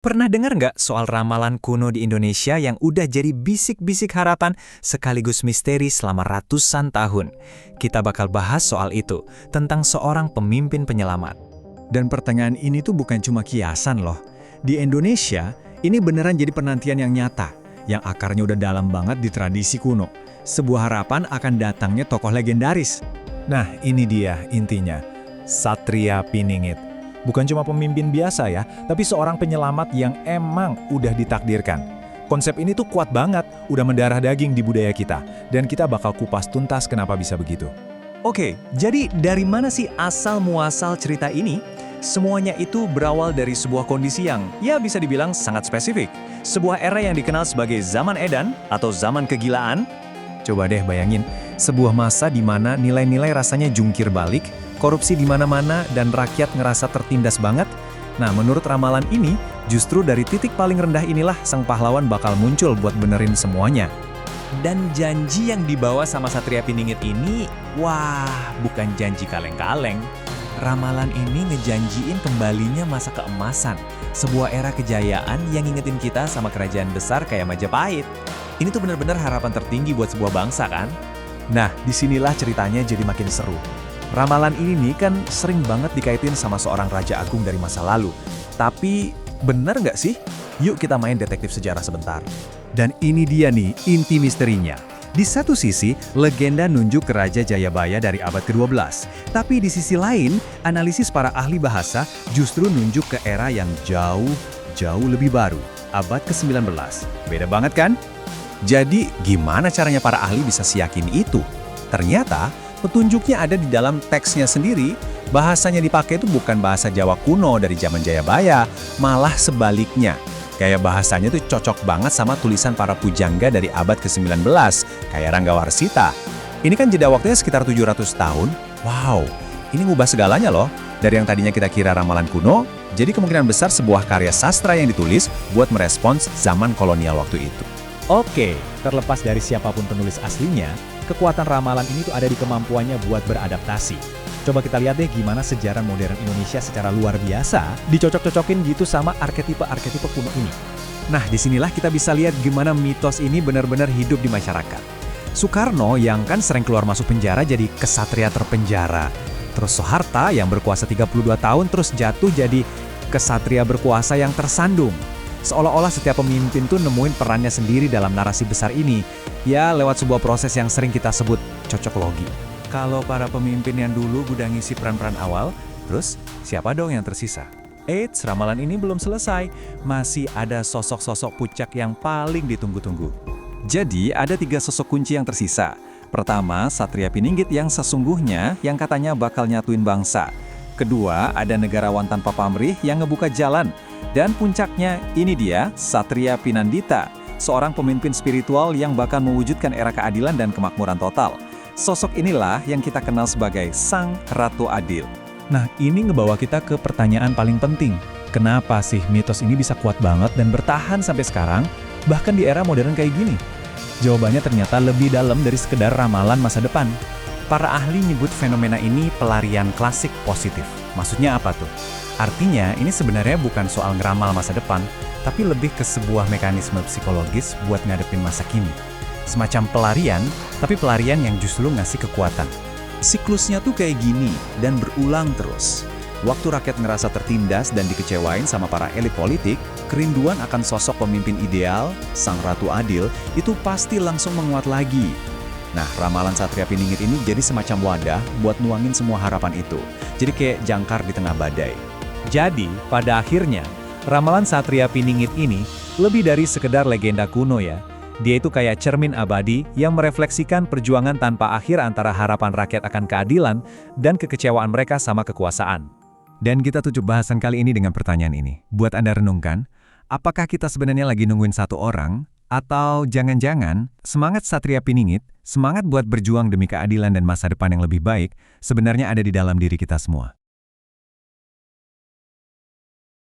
Pernah dengar nggak soal ramalan kuno di Indonesia yang udah jadi bisik-bisik harapan sekaligus misteri selama ratusan tahun? Kita bakal bahas soal itu, tentang seorang pemimpin penyelamat. Dan pertanyaan ini tuh bukan cuma kiasan loh. Di Indonesia, ini beneran jadi penantian yang nyata, yang akarnya udah dalam banget di tradisi kuno. Sebuah harapan akan datangnya tokoh legendaris. Nah, ini dia intinya. Satria Piningit. Bukan cuma pemimpin biasa ya, tapi seorang penyelamat yang emang udah ditakdirkan. Konsep ini tuh kuat banget, udah mendarah daging di budaya kita. Dan kita bakal kupas tuntas kenapa bisa begitu. Oke, jadi dari mana sih asal-muasal cerita ini? Semuanya itu berawal dari sebuah kondisi yang, ya bisa dibilang sangat spesifik. Sebuah era yang dikenal sebagai zaman edan atau zaman kegilaan. Coba deh bayangin, sebuah masa di mana nilai-nilai rasanya jungkir balik, korupsi di mana-mana, dan rakyat ngerasa tertindas banget. Nah, menurut ramalan ini, justru dari titik paling rendah inilah sang pahlawan bakal muncul buat benerin semuanya. Dan janji yang dibawa sama Satria Piningit ini, wah, bukan janji kaleng-kaleng. Ramalan ini ngejanjiin kembalinya masa keemasan, sebuah era kejayaan yang ngingetin kita sama kerajaan besar kayak Majapahit. Ini tuh benar-benar harapan tertinggi buat sebuah bangsa kan? Nah, disinilah ceritanya jadi makin seru. Ramalan ini nih kan sering banget dikaitin sama seorang raja agung dari masa lalu. Tapi, bener nggak sih? Yuk kita main detektif sejarah sebentar. Dan ini dia nih inti misterinya. Di satu sisi, legenda nunjuk ke Raja Jayabaya dari abad ke-12. Tapi di sisi lain, analisis para ahli bahasa justru nunjuk ke era yang jauh lebih baru, abad ke-19. Beda banget kan? Jadi, gimana caranya para ahli bisa siyakin itu? Ternyata, petunjuknya ada di dalam teksnya sendiri. Bahasanya dipakai itu bukan bahasa Jawa kuno dari zaman Jayabaya, malah sebaliknya. Gaya bahasanya tuh cocok banget sama tulisan para pujangga dari abad ke-19, kayak Ranggawarsita. Ini kan jeda waktunya sekitar 700 tahun. Wow, ini ngubah segalanya loh. Dari yang tadinya kita kira ramalan kuno, jadi kemungkinan besar sebuah karya sastra yang ditulis buat merespons zaman kolonial waktu itu. Oke, terlepas dari siapapun penulis aslinya, kekuatan ramalan ini tuh ada di kemampuannya buat beradaptasi. Coba kita lihat deh gimana sejarah modern Indonesia secara luar biasa dicocok-cocokin gitu sama arketipe-arketipe kuno ini. Nah, disinilah kita bisa lihat gimana mitos ini benar-benar hidup di masyarakat. Soekarno yang kan sering keluar masuk penjara jadi kesatria terpenjara. Terus Soeharto yang berkuasa 32 tahun terus jatuh jadi kesatria berkuasa yang tersandung. Seolah-olah setiap pemimpin tuh nemuin perannya sendiri dalam narasi besar ini. Ya, lewat sebuah proses yang sering kita sebut cocok logi. Kalau para pemimpin yang dulu udah ngisi peran-peran awal, terus siapa dong yang tersisa? Eits, ramalan ini belum selesai. Masih ada sosok-sosok puncak yang paling ditunggu-tunggu. Jadi, ada 3 sosok kunci yang tersisa. Pertama, Satria Piningit yang sesungguhnya yang katanya bakal nyatuin bangsa. Kedua, ada negarawan tanpa pamrih yang ngebuka jalan. Dan puncaknya, ini dia, Satria Pinandita, seorang pemimpin spiritual yang bakal mewujudkan era keadilan dan kemakmuran total. Sosok inilah yang kita kenal sebagai Sang Ratu Adil. Nah, ini ngebawa kita ke pertanyaan paling penting. Kenapa sih mitos ini bisa kuat banget dan bertahan sampai sekarang, bahkan di era modern kayak gini? Jawabannya ternyata lebih dalam dari sekedar ramalan masa depan. Para ahli nyebut fenomena ini pelarian klasik positif. Maksudnya apa tuh? Artinya, ini sebenarnya bukan soal ngeramal masa depan, tapi lebih ke sebuah mekanisme psikologis buat ngadepin masa kini. Semacam pelarian, tapi pelarian yang justru ngasih kekuatan. Siklusnya tuh kayak gini, dan berulang terus. Waktu rakyat ngerasa tertindas dan dikecewain sama para elit politik, kerinduan akan sosok pemimpin ideal, Sang Ratu Adil, itu pasti langsung menguat lagi. Nah, ramalan Satria Piningit ini jadi semacam wadah buat nuangin semua harapan itu. Jadi kayak jangkar di tengah badai. Jadi, pada akhirnya, ramalan Satria Piningit ini lebih dari sekedar legenda kuno ya. Dia itu kayak cermin abadi yang merefleksikan perjuangan tanpa akhir antara harapan rakyat akan keadilan dan kekecewaan mereka sama kekuasaan. Dan kita tutup bahasan kali ini dengan pertanyaan ini. Buat Anda renungkan, apakah kita sebenarnya lagi nungguin satu orang? Atau jangan-jangan semangat Satria Piningit, semangat buat berjuang demi keadilan dan masa depan yang lebih baik, sebenarnya ada di dalam diri kita semua.